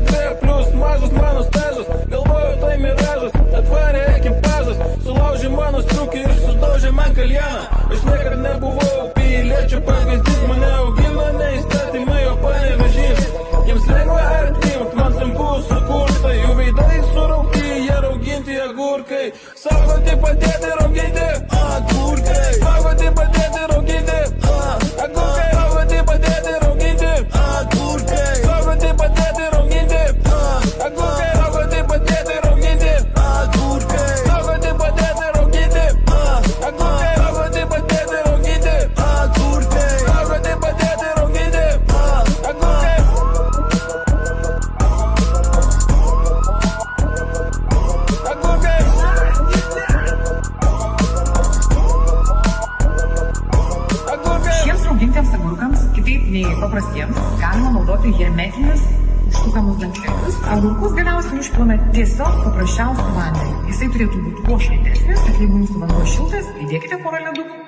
C plus mažas mano stažas, galvoju tai miražas, atvarė ekipažas, sulaužė mano striukį ir sudaužė man kaljaną. Aš niekad nebuvau piliečio pavyzdys, mane augino ne įstatymai, o Panevėžys. Jiems lengva artimt, man sunku sukurta, jų veidai suraukti, jie rauginti agurkai. Saugoti padėti rauginti agurkai, saugoti padėti rauginti agurkai, saugoti padėti rauginti agurkai, saugoti padėti rauginti agurkai, saugoti padėti rauginti agurkai, saugoti padėti rauginti agurkai, saugoti padėti rauginti agurkai, saugoti padėti rauginti agurkai. Šiems raugintiems agurkams, kitaip nei paprastiems, galima naudoti hermetinius užsukamus dangtelius. Agurkus galiausiai išplame tiesiog paprasčiausiu vandeniu. Jisai turėtų būti kuo šiltesnis, kad jeigu jūsų vanduo šiltas, įdėkite porą ledukų.